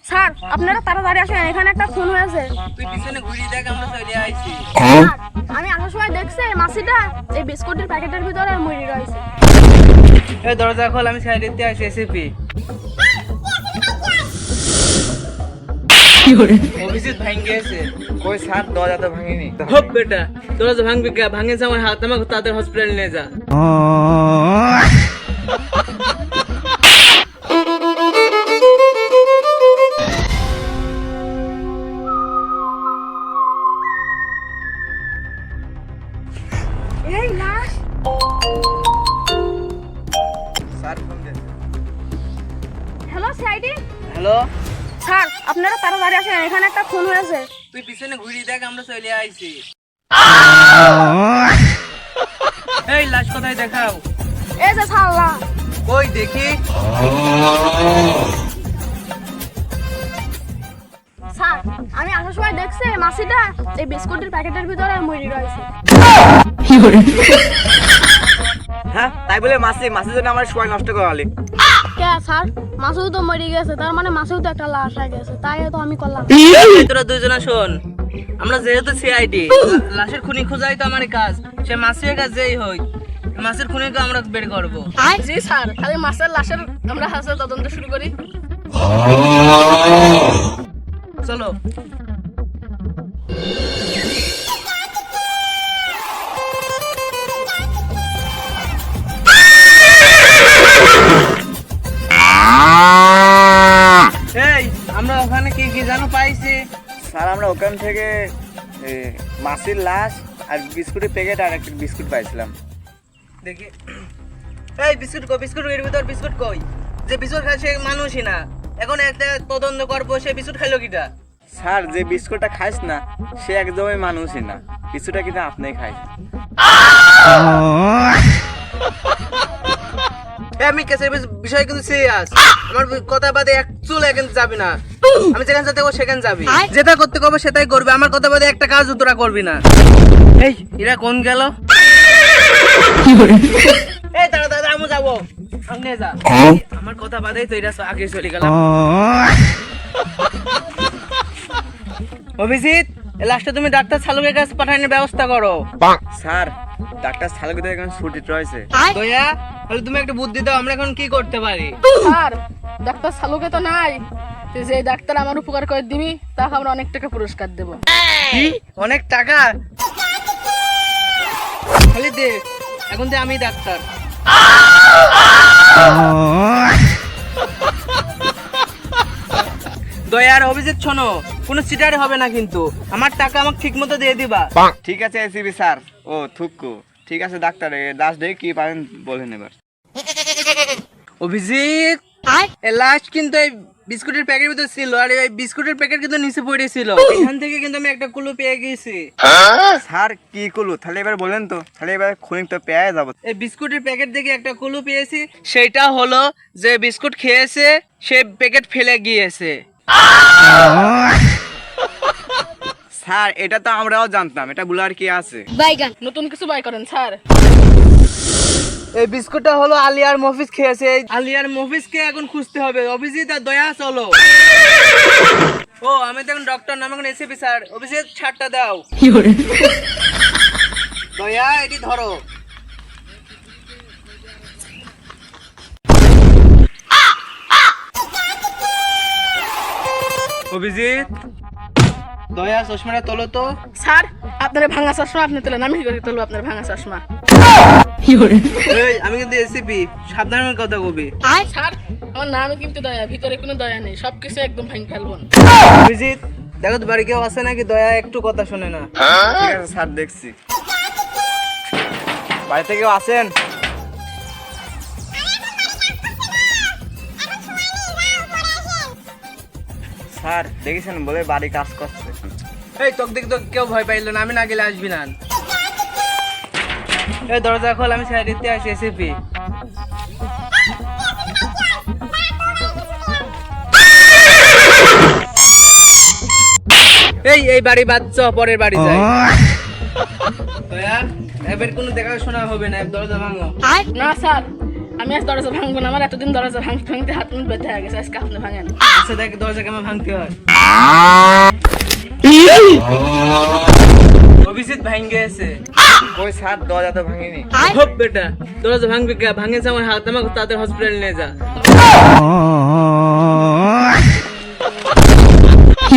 Sir আপনারা তাড়াতাড়ি আসেন, এখানে একটা খুন হয়েছে। তুই পিছনে ঘুরিয়ে দেখ, আমরা চলে আইছি। স্যার, আমি আসার সময় দেখছি মাসিটা এই বিস্কুটের প্যাকেটের ভিতরে মুড়ি রয়েছে। এই দরজা খোল, আমি সাইড দিতে আসি এসিপি। অভিজিৎ ভাঙে গেছে। কই স্যার, দরজা তো ভাঙেনি। হোপ বেটা, দরজা ভাঙবি কে? ভাঙেছে আমার হাত, আমাকে তাদের হসপিটাল নিয়ে যা। এই লাশ। স্যার ফোন দেন। Hello CID. হ্যালো, স্যার আপনারা তাড়াতাড়ি আসেন, এখানে একটা খুন হয়েছে। তুই পিছনে ঘুরিয়ে দেখ, আমরা চলে আইছি। এই লাশ কোথায় দেখাও? এই যে সাল্লা। কই দেখি। স্যার আমি আসার সময় দেখছি মাসিটা এই বিস্কুটের প্যাকেটের ভিতরে মুড়ি রয়েছে। হ্যাঁ, তাই বলে মাসির জন্য আমার সময় নষ্ট করালি। কে স্যার, মাসুদ তো মরে গেছে, তার মানে মাসুদ তো একটা লাশ হয়ে গেছে, তাই তো আমি করলাম। তোরা দুজনা শোন, আমরা যেহেতু সিআইডি, লাশের খুনি খোঁজাই তো আমার কাজ। সে মাসের কাজ যেই হোক, মাসের খুনিকে আমরা বের করবো। জি স্যার, খালি মাছের লাশের আমরা হাসে তদন্ত শুরু করি। চলো। এই আমরা ওখানে কি কি জানো পাইছি? স্যার আমরা ওখান থেকে মাসির লাশ আর বিস্কুটের প্যাকেট আর একটা বিস্কুট পাইছিলাম। দেখি। এই বিস্কুট কই? বিস্কুট এর ভিতর বিস্কুট কই? যে বিস্কুট খায় সে মানুষই না। এখন একটা তদন্ত করবো, সে বিস্কুট খাইলো কিটা? স্যার যে বিস্কুটটা খাইস না সে একদমই মানুষই না, বিস্কুটটা কিন্তু আপনি খাইস। আমি কেসের বিষয় কিন্তু সিরিয়াস। আমার কথা বাদে এক চুল এখানে যাবি না। আমি যেখানে যেতে সেখানে যাবি, যেটা করতে কবে সেটাই করবি। আমার কথা বাদে একটা কাজ তোরা করবি না। এই এরা কোন গেল? এই দাঁড়া দাঁড়া, আমি যাবো। সামনে যা। আমার কথা বাদেই তো এরা আগে চলে গেল। অভিজিৎ, লাস্টে তুমি ডাক্তার শালুকের কাছে পাঠানোর ব্যবস্থা করো। স্যার ডাক্তার শালুক তো এখন ছুটি রয়েছে। দয়া, তাহলে তুমি একটা বুদ্ধি দাও, আমরা এখন কি করতে পারি? স্যার ডাক্তার শালুকে তো নাই, যে ডাক্তার আমার উপকার করে দিবি তাকে আমরা অনেক টাকা পুরস্কার দেব। কি? অনেক টাকা? খালি দে, এখন যে আমি ডাক্তার। দয়ার অভিজিৎ শোনো, কোনো চিটারি হবে না কিন্তু। আমার টাকা আমাকে ঠিক মতো দিয়ে দিবা। ঠিক আছে এসিবি স্যার। ও থুকু, ঠিক আছে ডাক্তার, লাস্ট ডে কি পারেন বলেন এবার। অভিজিৎ, লাস্ট কিন্তু এই বিস্কুটের প্যাকেট ভিতরে ছিল, আর এই বিস্কুটের প্যাকেট কিন্তু নিচে পড়েছিল। এখান থেকে কিন্তু আমি একটা কুলু পেয়ে গেছি। স্যার কি করলো তাহলে এবার বলেন তো, তাহলে এবার খুনি তো পেয়ে যাবো। এই বিস্কুটের প্যাকেট থেকে একটা কুলু পেয়েছি, সেটা হলো যে বিস্কুট খেয়েছে সে প্যাকেট ফেলে গিয়েছে। স্যার এটা তো আমরাও জানতাম, এটা বলার কি আছে। বাইগান নতুন কিছু বাই করেন স্যার। এই বিস্কুটটা হলো আলিয়ার মফিজ খেয়েছে। এই আলিয়ার মফিজকে এখন খুঁজতে হবে। অভিজিৎ আর দয়া চলো। ও আমি তো এখন ডক্টর নাম, এখন এসিপি স্যার। অভিজিৎ ছাড়টা দাও। দয়া এটি ধরো। অভিজিৎ, দয়া চশমাটা তোলো তো। স্যার আপনার ভাঙা চশমা আপনি তোলেন, আমি কি করে তুলবো আপনার ভাঙা চশমা? এই আমি কিন্তু এসিপি, সাবধানের কথা কবি। স্যার আমার নামে কিন্তু দয়া, ভিতরে কোনো দয়া নেই, সবকিছু একদম ভাঙ ফেলবো। অভিজিৎ দেখো তো বাড়ি কেউ আছে নাকি? দয়া একটু কথা শোনে না। ঠিক আছে স্যার দেখছি। বাড়িতে কেউ আছেন? স্যার দেখেছেন বলে বাড়ি কাজ করছে। এই তোকে দেখে তো কেউ ভয় পাইল না, আমি না গেলে আসবি না। এই দরজা খোল, আমি সাইড দিতে আসি এসিপি। এই বাড়ি বাদ চ, পরের বাড়ি যাই। দয়া এবার কোনো দেখাশোনা হবে না, দরজা ভাঙো। না স্যার, আমি আজ দরজা ভাঙবো না, আমার এতদিন দরজা ভাঙতে ভাঙতে হাত মুখ ব্যথা হয়ে গেছে, আজকে আপনি ভাঙেন। আচ্ছা দেখ দরজা কেমন ভাঙতে হয়। অভিজিৎ ভাঙে আছে। ওই স্যার দরজা তো ভাঙিনি। হোপ বেটা, দরজা ভাঙবে কে? ভাঙেছে আমার হাত, আমাকে তাদের হসপিটাল নিয়ে যা। কি